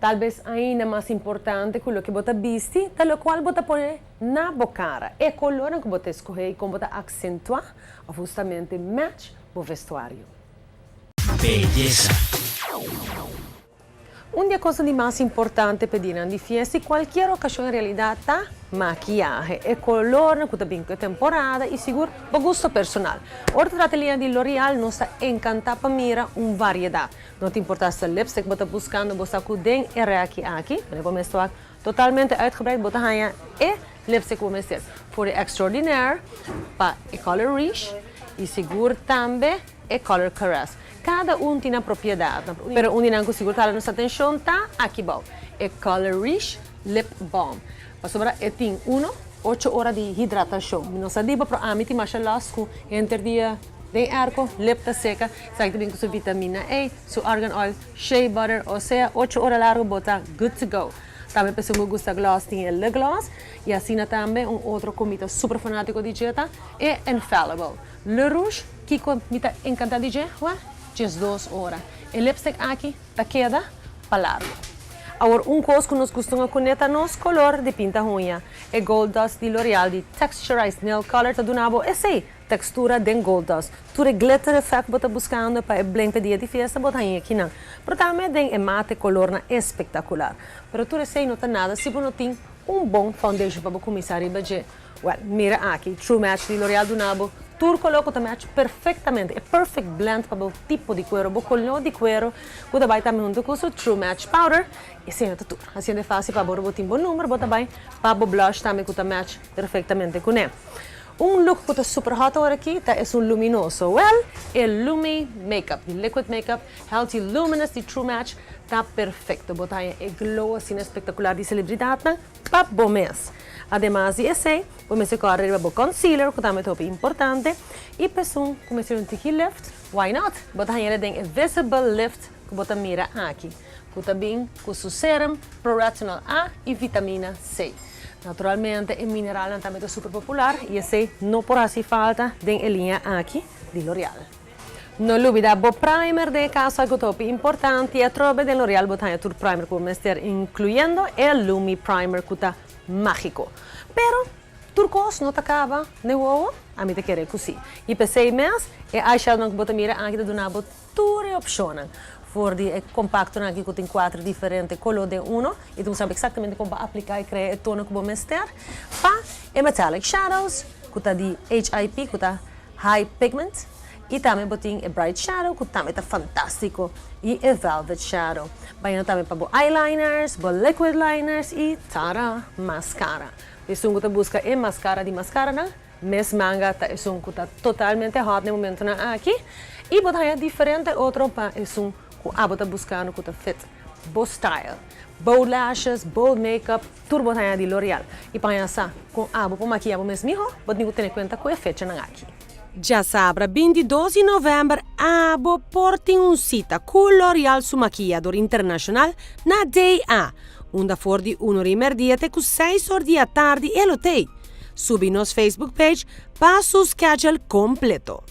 Talvez ainda mais importante quello che você veste, tal qual você põe na boa cara. É color que você escolhe e como você acentuar ou justamente match o vestuário. Belleza. Uma coisa de mais importante para ir de festa, qualquer ocasião em realidade, tá? Maquiagem. É color, que também é temporada e seguro, para gosto personal. Outra ateliê de L'Oréal nos está encantada para mirar uma variedade. Não te importa se o lipstick que você está buscando, você está com den aqui. Eu vou mostrar totalmente uitgebreid, você ganha e lipstick que vou mostrar. Voor de Extraordinaire, para o Color Rich e seguro também é Color Caress. Cada tem a propriedade, pero um dinâmico seguro está nossa atenção tá aqui bom. É Color Rich Lip Balm. Para sobrar tem 8 horas de hidratação. Não sabia para a mim mas lasco entre dia de arco, lip tá seca, sai também com sua vitamina A, seu argan oil, shea butter, ou seja, 8 horas largo bota good to go. Também pessoa que gosta de gloss tem o gloss e assim também outro comida super fanático de dieta é Infallible. Le Rouge que me encanta de dieta, just 2 horas. O lipstick aqui tá queda para largo. Agora, coisa que nós costumamos conectar nos color de pinta unha. É Gold Dust de L'Oréal de Texturized Nail Color, tá donado essa textura de Gold Dust. Tudo é glitter effect que você está buscando para o blend dia de festa, você tem aqui não. Mas também tem mate color espetacular. Mas tudo isso não tem nada se você não tem bom foundation para começar a budget. Well, mira aqui, True Match de L'Oréal donado. Tudo coloca o match perfeitamente. É perfect blend para o tipo de cuero, o color de cuero. Você vai também junto com o True Match Powder. E sim, é tudo. Assim é fácil para você ter um bom número, você vai para o blush também com o match perfeitamente com ele. Look que está super hot agora aqui, é luminoso. Well, é Lumi Makeup, de Liquid Makeup, Healthy Luminous, de True Match, está perfeito. Botar é glow assim espetacular de celebridade, para bom mês. Además de esse, você corre o concealer, que também é importante, e pessoal, começar um tiki lift, why not? Botar ele tem visible lift, que você mira aqui, que também com seu serum, pro-retinol A e vitamina C. Naturalmente, o mineral também é super popular e esse não por assim falta tem a linha aqui de L'Oréal. Não olvida o primer de casa que é importante e a trobe de L'Oréal botar o primer que vamos ter incluindo o Lumi Primer que está mágico. Pero turcos não acaba de novo, a mim te querer assim. E para 6 meses, o eyeshadow que você mira aqui do nabo todas opções. Voor die compacto aqui que tem 4 diferentes colores de e tu sabe exatamente como aplicar e criar o tono que vamos ter. Para metallic shadows, que está de HIP, que está high pigment, e também botem o bright shadow, que também está fantástico, e o velvet shadow. Vai também para eyeliners, liquid liners e tada, mascara. Isso que busca é mascara de mascara, né? Mes manga tá isso que está totalmente hot no momento aqui. E botar diferente outro para isso que a está buscando que está fit. Bold style, bold lashes, bold makeup, tudo botar de L'Oréal. E para essa com a para maquiar o mesmo, você tem que ter em conta que é fecha aqui. Já sabe, 22 de novembro, abo portem cita com L'Oréal su maquiador internacional na Day A. Onda for di 1 rimerdì até com 6 horas da tarde e lo tem. Subi nos Facebook page para o schedule completo.